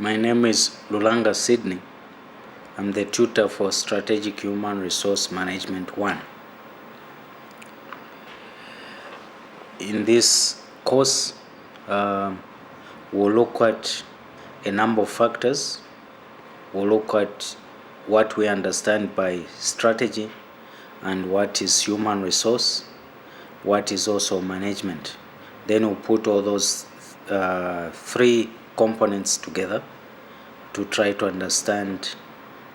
My name is Lulanga Sydney. I'm the tutor for Strategic Human Resource Management 1. In this course, we'll look at a number of factors. We'll look at what we understand by strategy and what is human resource, what is also management. Then we'll put all those three components together to try to understand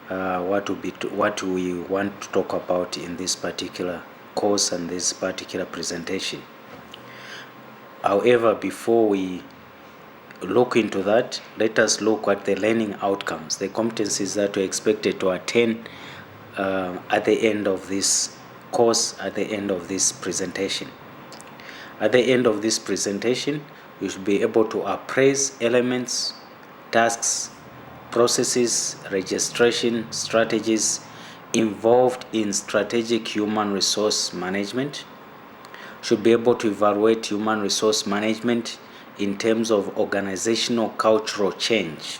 what we want to talk about in this particular course and this particular presentation. However, before we look into that, let us look at the learning outcomes, the competencies that we're expected to attain at the end of this course, at the end of this presentation. At the end of this presentation, you should be able to appraise elements, tasks, processes, registration, strategies involved in strategic human resource management. Should be able to evaluate human resource management in terms of organizational cultural change.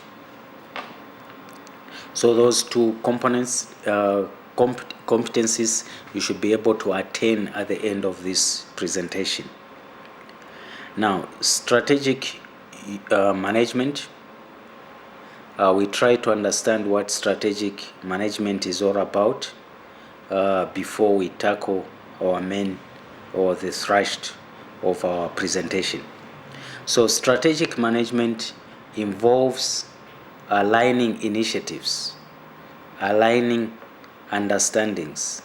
So those two components, competencies, you should be able to attain at the end of this presentation. Now, strategic management. We try to understand what strategic management is all about before we tackle our main or the thrust of our presentation. So strategic management involves aligning initiatives, aligning understandings.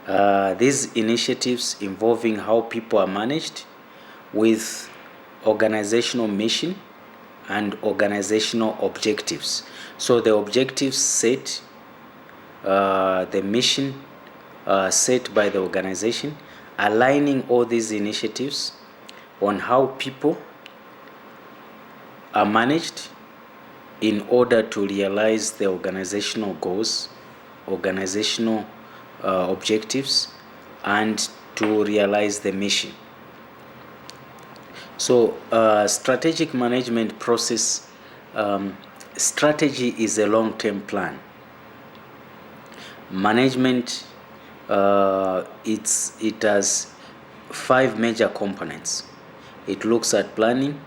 These initiatives involving how people are managed with organizational mission and organizational objectives. So the objectives set, the mission set by the organization, aligning all these initiatives on how people are managed in order to realize the organizational goals, organizational objectives, and to realize the mission. So strategic management process, strategy is a long-term plan. Management, it has 5 major components. It looks at planning,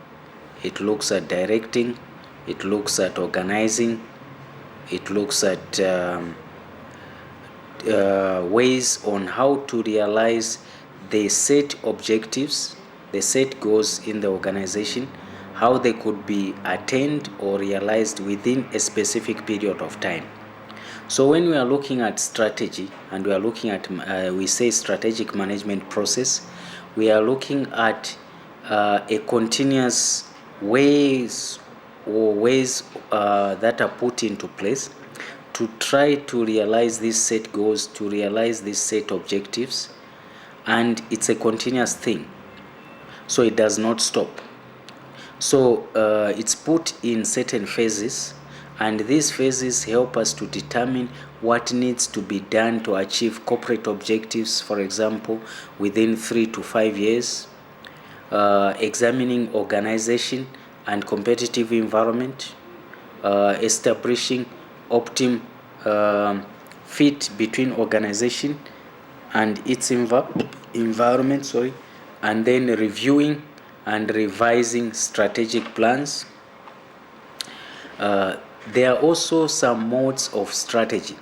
it looks at directing, it looks at organizing, it looks at ways on how to realize the set objectives, the set goals in the organization, how they could be attained or realized within a specific period of time. So when we are looking at strategy and we are looking at, we say strategic management process, we are looking at a continuous ways that are put into place to try to realize these set goals, to realize these set objectives, and it's a continuous thing. So it does not stop. So it's put in certain phases, and these phases help us to determine what needs to be done to achieve corporate objectives, for example, within 3 to 5 years, examining organization and competitive environment, establishing optimum fit between organization and its environment, and then reviewing and revising strategic plans. There are also some modes of strategy.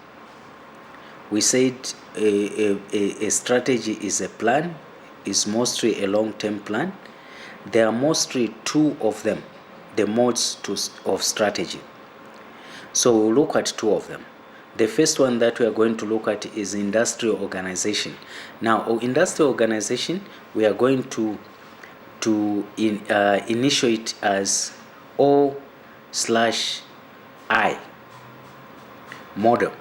We said a strategy is a plan, is mostly a long-term plan. There are mostly 2 of them, the modes of strategy. So we'll look at 2 of them. The first one that we are going to look at is industrial organization. Now, industrial organization, we are going to initiate as O/I model.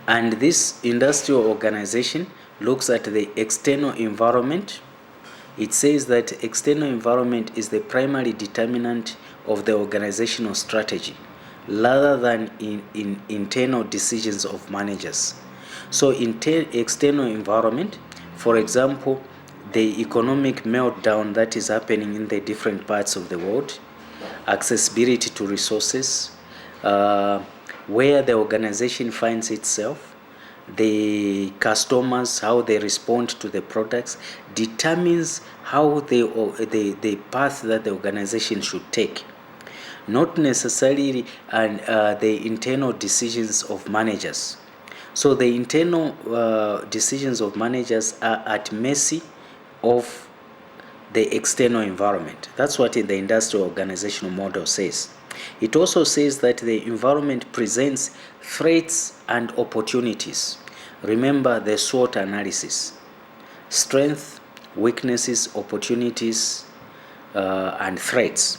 And this industrial organization looks at the external environment. It says that external environment is the primary determinant of the organizational strategy, rather than in internal decisions of managers. So external environment, for example, the economic meltdown that is happening in the different parts of the world, accessibility to resources, where the organization finds itself, the customers, how they respond to the products, determines how the path that the organization should take. Not necessarily the internal decisions of managers. So the internal decisions of managers are at mercy of the external environment. That's what the industrial organizational model says. It also says that the environment presents threats and opportunities. Remember the SWOT analysis: strengths, weaknesses, opportunities, and threats.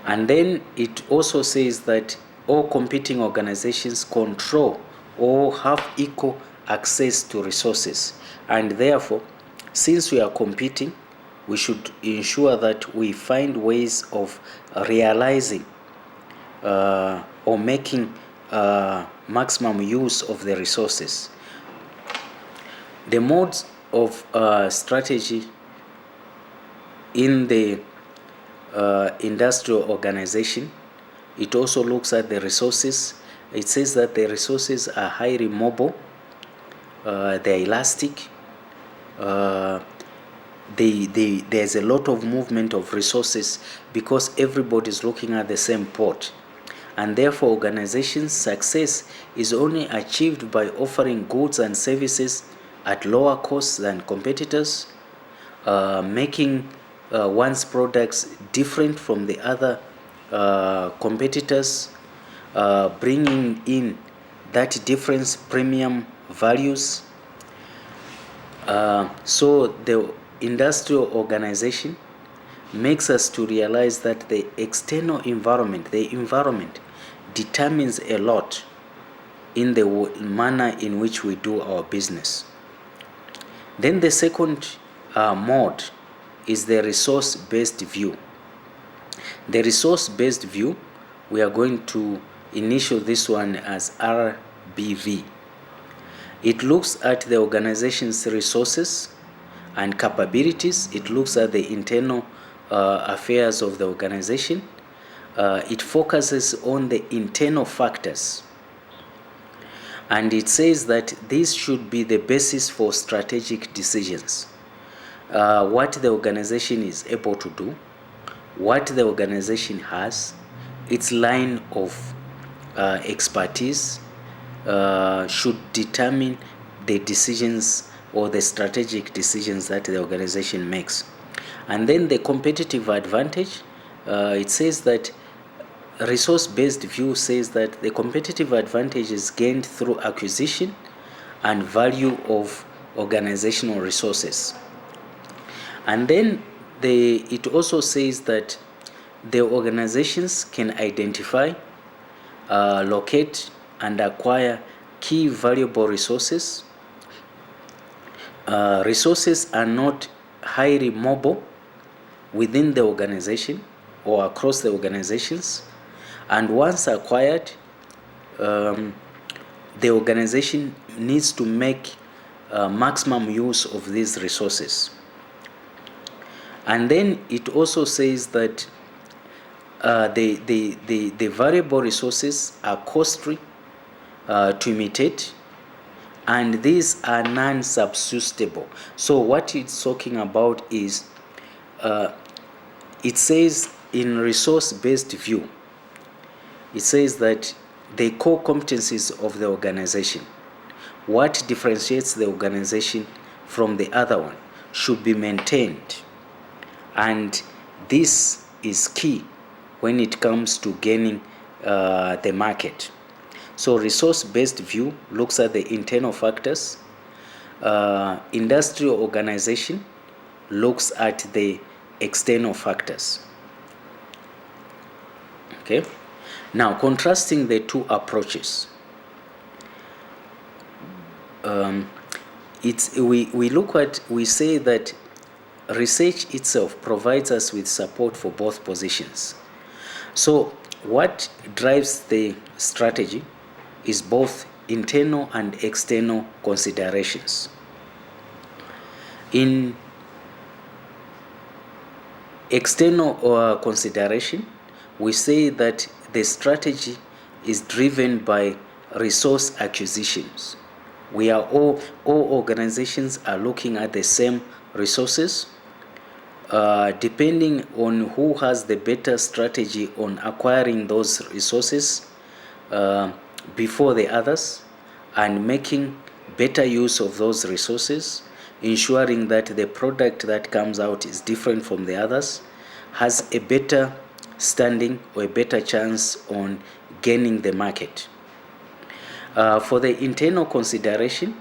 And then it also says that all competing organizations control or have equal access to resources, and therefore, since we are competing, we should ensure that we find ways of realizing or making maximum use of the resources. The modes of strategy in the industrial organization, it also looks at the resources. It says that the resources are highly mobile, they're elastic, there's a lot of movement of resources because everybody's looking at the same port, and therefore organization's success is only achieved by offering goods and services at lower costs than competitors, making one's products different from the other competitors, bringing in that difference premium values. So the industrial organization makes us to realize that the external environment, the environment, determines a lot in the manner in which we do our business. Then the second mode is the resource-based view. The resource-based view, we are going to initial this one as RBV. It looks at the organization's resources and capabilities. It looks at the internal affairs of the organization. It focuses on the internal factors. And it says that this should be the basis for strategic decisions. What the organization is able to do, what the organization has, its line of expertise should determine the decisions or the strategic decisions that the organization makes. And then the competitive advantage, it says that resource-based view says that the competitive advantage is gained through acquisition and value of organizational resources. And then it also says that the organizations can identify, locate, and acquire key valuable resources. Resources are not highly mobile within the organization or across the organizations, and once acquired, the organization needs to make maximum use of these resources. And then it also says that the variable resources are costly to imitate, and these are non-substitutable. So what it's talking about is, it says in resource-based view, it says that the core competencies of the organization, what differentiates the organization from the other one, should be maintained. And this is key when it comes to gaining the market. So resource-based view looks at the internal factors. Industrial organization looks at the external factors. Okay. Now, contrasting the two approaches, we say that research itself provides us with support for both positions. So what drives the strategy is both internal and external considerations. In external consideration, we say that the strategy is driven by resource acquisitions. We are all organizations are looking at the same resources. Depending on who has the better strategy on acquiring those resources before the others, and making better use of those resources, ensuring that the product that comes out is different from the others, has a better standing or a better chance on gaining the market. For the internal consideration,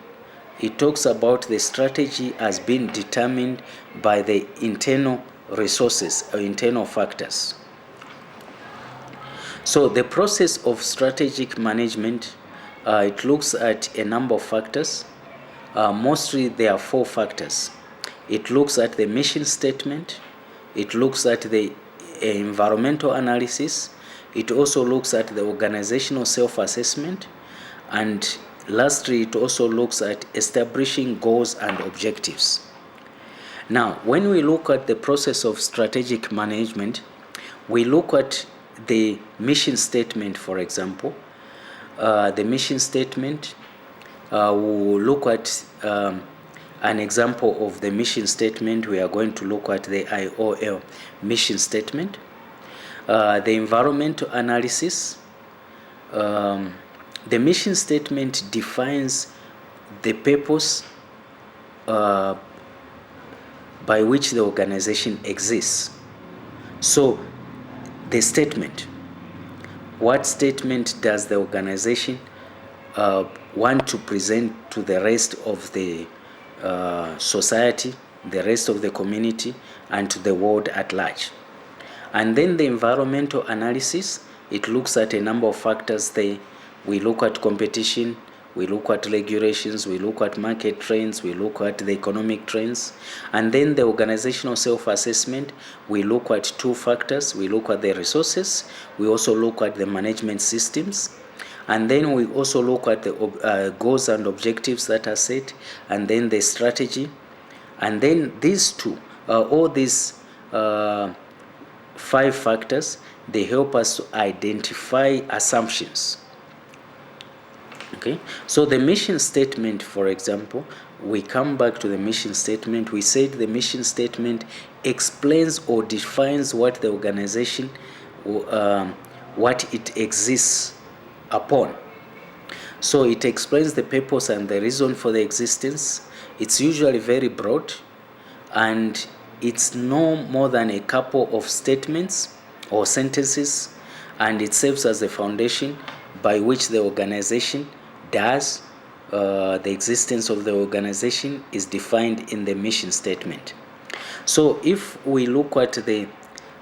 it talks about the strategy as being determined by the internal resources or internal factors. So the process of strategic management, it looks at a number of factors. Mostly there are 4 factors. It looks at the mission statement, it looks at the environmental analysis, it also looks at the organizational self-assessment, and lastly it also looks at establishing goals and objectives. Now, when we look at the process of strategic management, we look at the mission statement, for example. The mission statement, we'll look at an example of the mission statement. We are going to look at the IOL mission statement. The environmental analysis. The mission statement defines the purpose by which the organization exists. So, the statement. What statement does the organization want to present to the rest of the society, the rest of the community, and to the world at large? And then the environmental analysis, it looks at a number of factors there. We look at competition, we look at regulations, we look at market trends, we look at the economic trends. And then the organizational self-assessment, we look at 2 factors. We look at the resources, we also look at the management systems, and then we also look at the goals and objectives that are set, and then the strategy. And then these 2, all these 5 factors, they help us to identify assumptions. Okay, so the mission statement, for example, we come back to the mission statement. We said the mission statement explains or defines what the organization, what it exists upon. So it explains the purpose and the reason for the existence. It's usually very broad, and it's no more than a couple of statements or sentences, and it serves as the foundation by which the organization does. The existence of the organization is defined in the mission statement. So if we look at the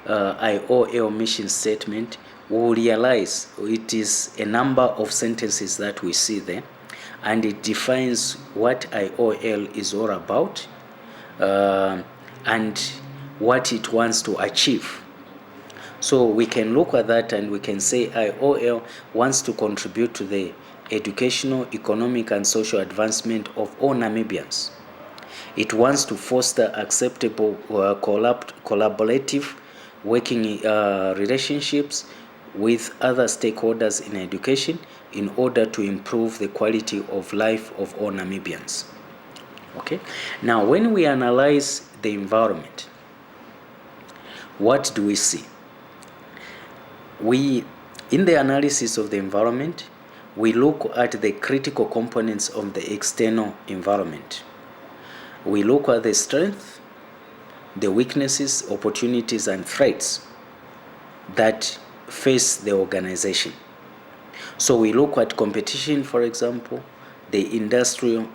IOL mission statement, we will realize it is a number of sentences that we see there, and it defines what IOL is all about and what it wants to achieve. So we can look at that and we can say IOL wants to contribute to the educational, economic, and social advancement of all Namibians. It wants to foster acceptable collaborative working relationships with other stakeholders in education in order to improve the quality of life of all Namibians. Okay. Now, when we analyze the environment, what do we see? In the analysis of the environment, we look at the critical components of the external environment. We look at the strength, the weaknesses, opportunities, and threats that face the organization. So we look at competition, for example, the industrial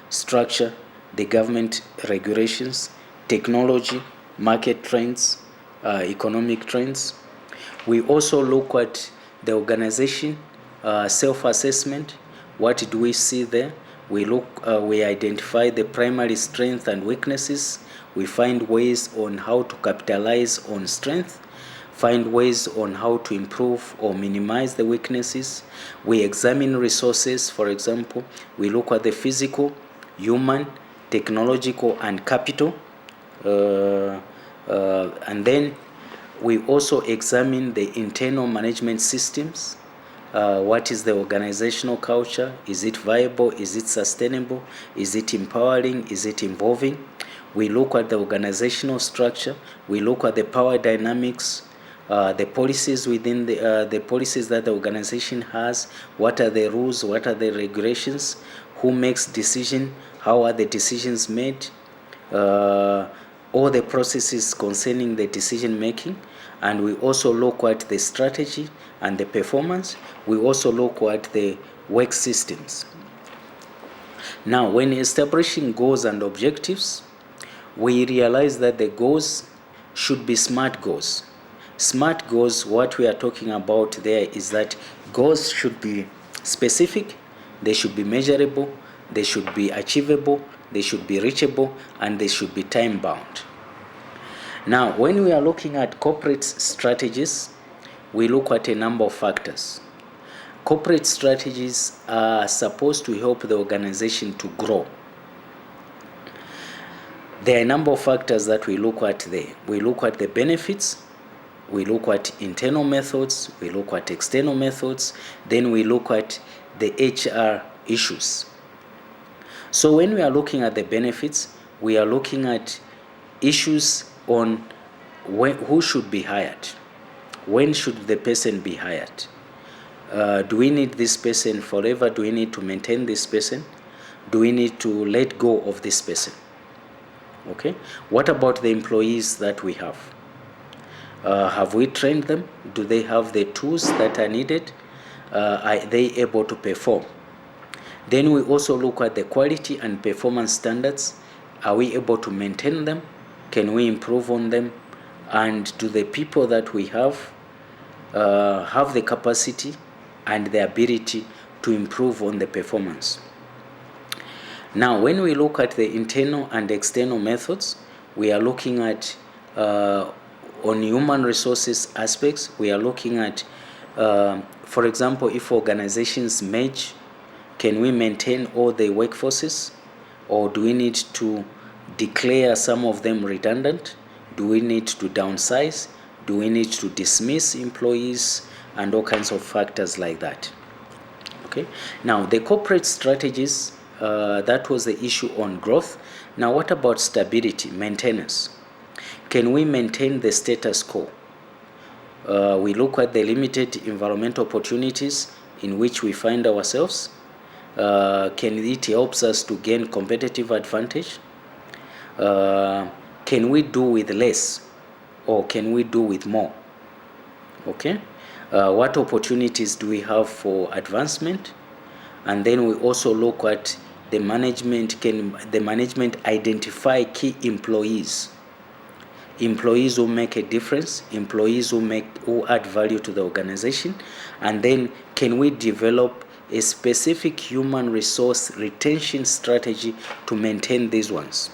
structure, the government regulations, technology, market trends, economic trends. We also look at the organization self-assessment. What do we see there? We identify the primary strengths and weaknesses. We find ways on how to capitalize on strength, find ways on how to improve or minimize the weaknesses. We examine resources, for example. We look at the physical, human, technological, and capital. And then we also examine the internal management systems. What is the organizational culture? Is it viable? Is it sustainable? Is it empowering? Is it involving? We look at the organizational structure. We look at the power dynamics, the policies within the policies that the organization has. What are the rules? What are the regulations? Who makes decision? How are the decisions made? All the processes concerning the decision making. And we also look at the strategy and the performance. We also look at the work systems. Now, when establishing goals and objectives, we realize that the goals should be SMART goals. SMART goals, what we are talking about there is that goals should be specific, they should be measurable, they should be achievable, they should be reachable, and they should be time bound. Now, when we are looking at corporate strategies, we look at a number of factors. Corporate strategies are supposed to help the organization to grow. There are a number of factors that we look at there. We look at the benefits, we look at internal methods, we look at external methods, then we look at the HR issues. So when we are looking at the benefits, we are looking at issues on who should be hired. When should the person be hired? Do we need this person forever? Do we need to maintain this person? Do we need to let go of this person? Okay. What about the employees that we have? Have we trained them? Do they have the tools that are needed? Are they able to perform? Then we also look at the quality and performance standards. Are we able to maintain them? Can we improve on them? And do the people that we have the capacity and the ability to improve on the performance? Now, when we look at the internal and external methods, we are looking at on human resources aspects. We are looking at, for example, if organizations merge, can we maintain all the workforces, or do we need to declare some of them redundant? Do we need to downsize? Do we need to dismiss employees? And all kinds of factors like that. Okay. Now, the corporate strategies, that was the issue on growth. Now, what about stability, maintenance? Can we maintain the status quo? We look at the limited environmental opportunities in which we find ourselves. Can it help us to gain competitive advantage? Can we do with less, or can we do with more? Okay. What opportunities do we have for advancement? And then we also look at the management. Can the management identify key employees who make a difference, employees who add value to the organization? And then can we develop a specific human resource retention strategy to maintain these ones?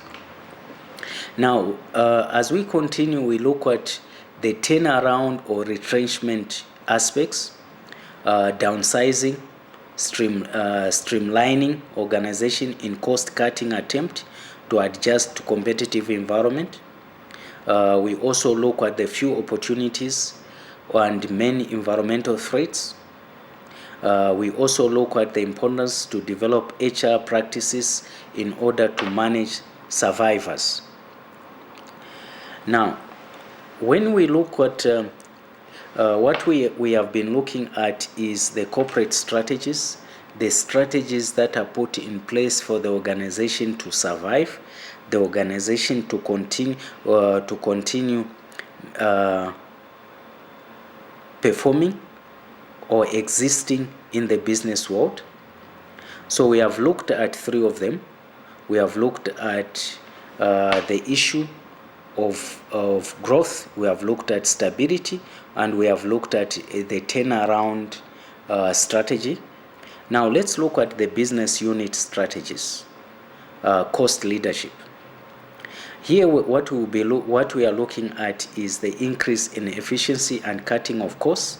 Now, as we continue, we look at the turnaround or retrenchment aspects, downsizing, streamlining organization in cost-cutting attempt to adjust to competitive environment. We also look at the few opportunities and many environmental threats. We also look at the importance to develop HR practices in order to manage survivors. Now, when we look at what we have been looking at is the corporate strategies, the strategies that are put in place for the organization to survive, the organization to continue performing or existing in the business world. So we have looked at three of them. We have looked at the issue of growth, we have looked at stability, and we have looked at the turnaround strategy. Now let's look at the business unit strategies, cost leadership. Here what we are looking at is the increase in efficiency and cutting of costs,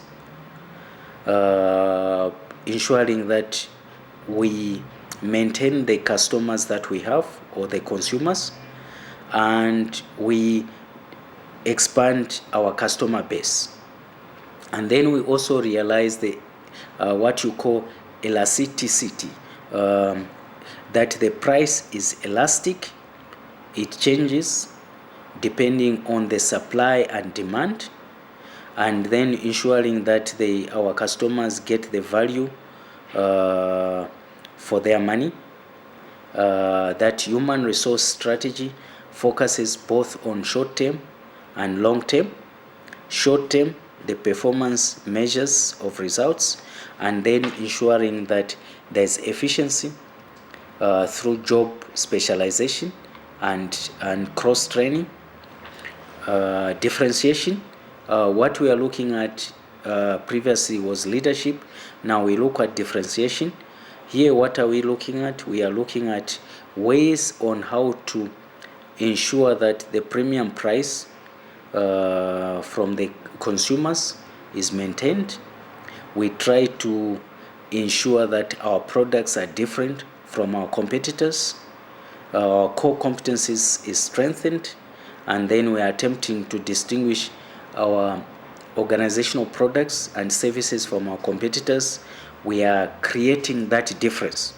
ensuring that we maintain the customers that we have, or the consumers, and we expand our customer base. And then we also realize the what you call elasticity, that the price is elastic, it changes depending on the supply and demand, and then ensuring that our customers get the value for their money. That human resource strategy focuses both on short-term and long-term. Short-term, the performance measures of results, and then ensuring that there's efficiency through job specialization and cross-training. Differentiation, what we are looking at previously was leadership. Now we look at differentiation. Here, what are we looking at? We are looking at ways on how to ensure that the premium price from the consumers is maintained. We try to ensure that our products are different from our competitors. Our core competencies is strengthened, and then we are attempting to distinguish our organizational products and services from our competitors. We are creating that difference.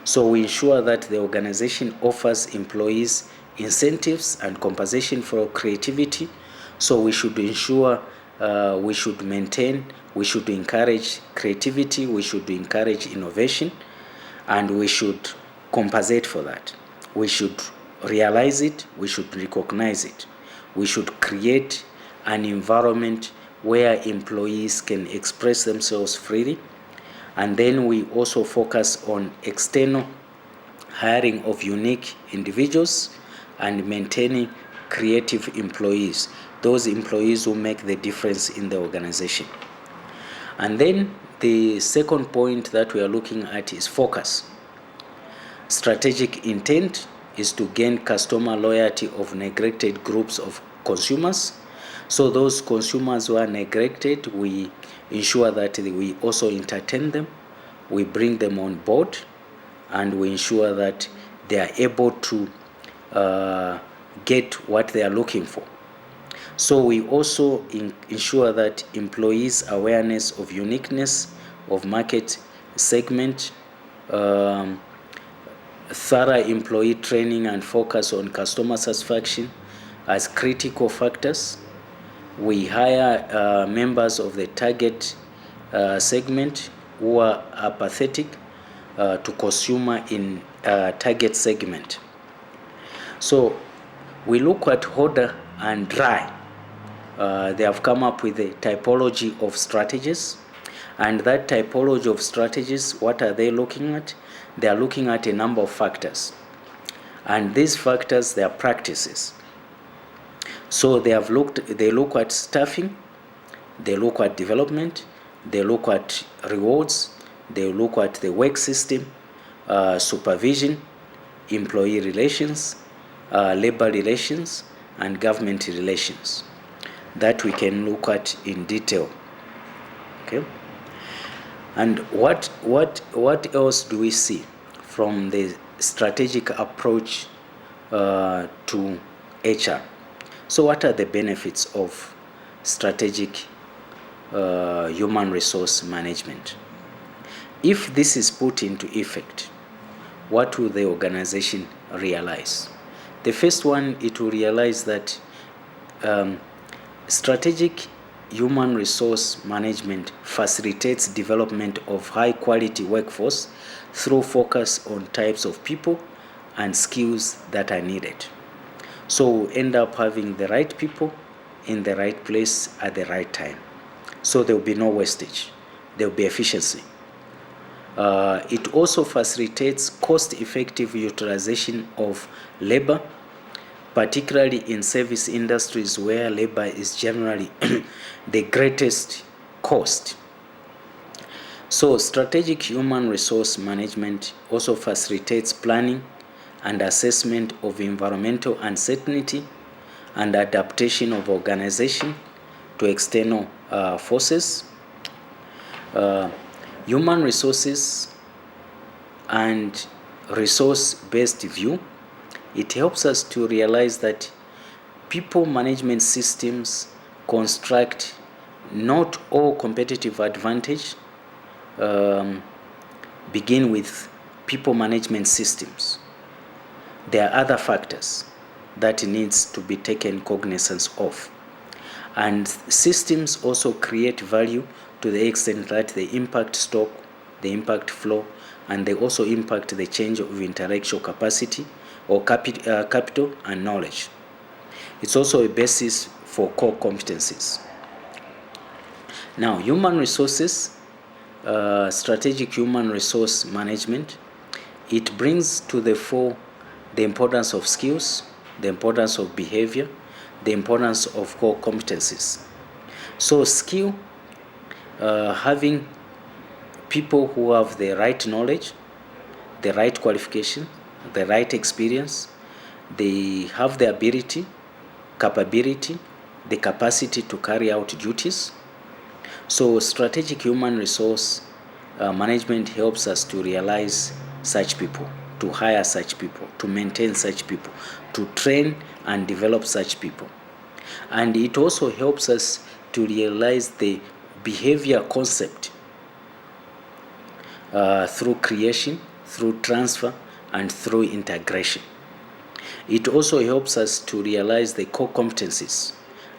So we ensure that the organization offers employees incentives and compensation for creativity. So we should ensure, we should maintain, we should encourage creativity, we should encourage innovation, and we should compensate for that. We should realize it, we should recognize it. We should create an environment where employees can express themselves freely. And then we also focus on external hiring of unique individuals and maintaining creative employees, those employees who make the difference in the organization. And then the second point that we are looking at is focus. Strategic intent is to gain customer loyalty of neglected groups of consumers. So those consumers who are neglected, we ensure that we also entertain them, we bring them on board, and we ensure that they are able to get what they are looking for. So we also ensure that employees' awareness of uniqueness of market segment, thorough employee training and focus on customer satisfaction as critical factors. We hire members of the target segment who are apathetic to consumer in target segment. So we look at Cont'd and Dyer. They have come up with a typology of strategies, and that typology of strategies, what are they looking at? They are looking at a number of factors, and these factors, they are practices. So they look at staffing, they look at development, they look at rewards, they look at the work system, supervision, employee relations, labor relations, and government relations, that we can look at in detail. Okay. And what else do we see from the strategic approach to HR? So what are the benefits of strategic human resource management? If this is put into effect, what will the organization realize? The first one, it will realize that strategic human resource management facilitates development of high quality workforce through focus on types of people and skills that are needed. So we'll end up having the right people in the right place at the right time. So there will be no wastage. There will be efficiency. It also facilitates cost-effective utilization of labor, particularly in service industries where labor is generally the greatest cost. So strategic human resource management also facilitates planning and assessment of environmental uncertainty and adaptation of organization to external forces. Human resources and resource-based view, it helps us to realize that people management systems construct not all competitive advantage begin with people management systems. There are other factors that needs to be taken cognizance of. And systems also create value to the extent that they impact stock, they impact flow, and they also impact the change of intellectual capacity or capital and knowledge. It's also a basis for core competencies. Now, human resources, strategic human resource management, it brings to the fore the importance of skills, the importance of behavior, the importance of core competencies. So skill, having people who have the right knowledge, the right qualification, the right experience, they have the ability, capability, the capacity to carry out duties. So strategic human resource management helps us to realize such people, to hire such people, to maintain such people, to train and develop such people. And it also helps us to realize the behavior concept through creation, through transfer, and through integration. It also helps us to realize the core competencies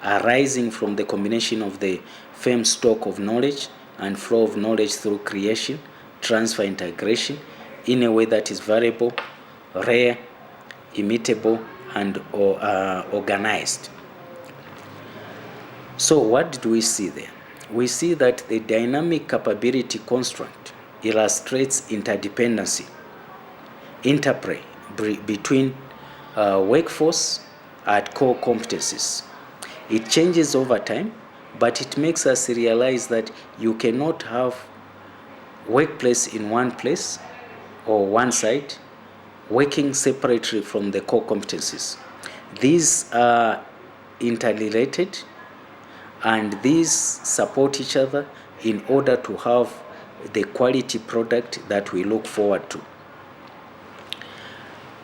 arising from the combination of the firm stock of knowledge and flow of knowledge through creation, transfer, integration in a way that is variable, rare, immutable, and organized. So what did we see there? We see that the dynamic capability construct illustrates interdependency, interplay between workforce and core competencies. It changes over time, but it makes us realize that you cannot have workplace in one place or one side working separately from the core competencies. These are interrelated and these support each other in order to have the quality product that we look forward to.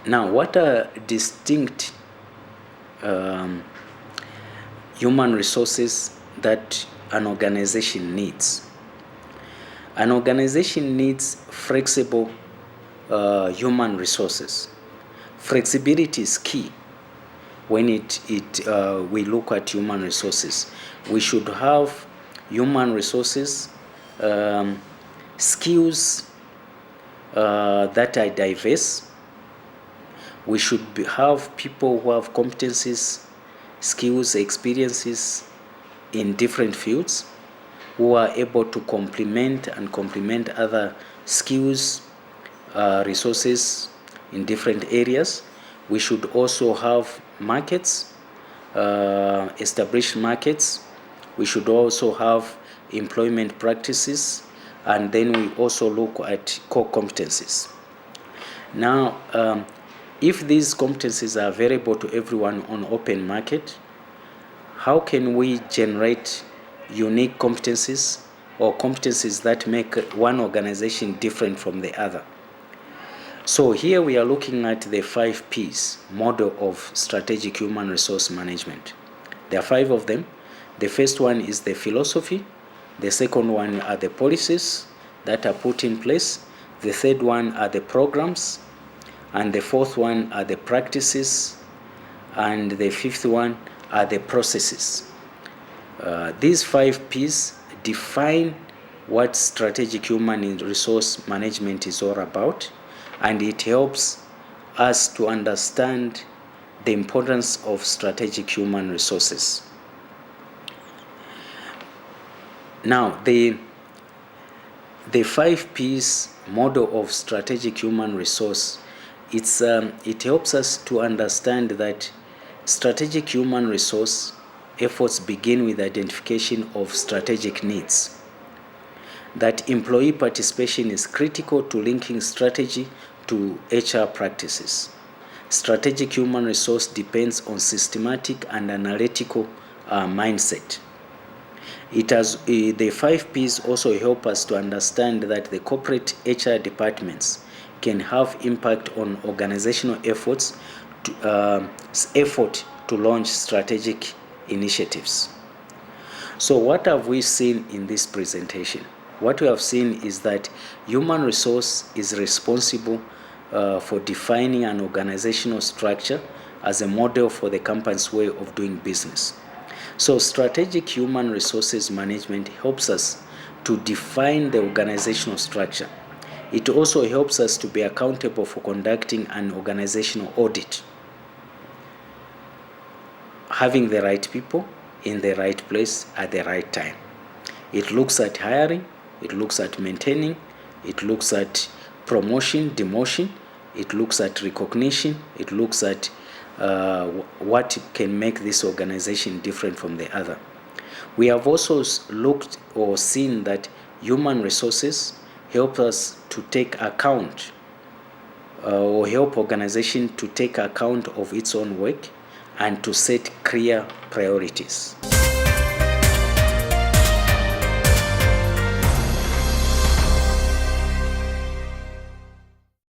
Now, what are distinct human resources that an organization needs? An organization needs flexible human resources. Flexibility is key when we look at human resources. We should have human resources, skills that are diverse. We should have people who have competencies, skills, experiences in different fields, who are able to complement other skills, resources in different areas. We should also have markets, established markets. We should also have employment practices, and then we also look at core competencies. Now, if these competencies are available to everyone on open market, how can we generate unique competencies or competencies that make one organization different from the other? So here we are looking at the 5 P's model of strategic human resource management. There are 5 of them. The first one is the philosophy. The second one are the policies that are put in place. The third one are the programs. And the fourth one are the practices. And the fifth one are the processes. These 5 P's define what strategic human resource management is all about, and it helps us to understand the importance of strategic human resources. Now, the 5 P's model of strategic human resource, it helps us to understand that strategic human resource efforts begin with identification of strategic needs. That employee participation is critical to linking strategy to HR practices. Strategic human resource depends on systematic and analytical mindset. The 5 P's also help us to understand that the corporate HR departments can have impact on organizational efforts to launch strategic initiatives. So what have we seen in this presentation? What we have seen is that human resource is responsible for defining an organizational structure as a model for the company's way of doing business. So strategic human resources management helps us to define the organizational structure. It also helps us to be accountable for conducting an organizational audit, having the right people in the right place at the right time. It looks at hiring, it looks at maintaining, it looks at promotion, demotion, it looks at recognition, it looks at what can make this organization different from the other. We have also looked or seen that human resources help us to take account or help organization to take account of its own work and to set clear priorities.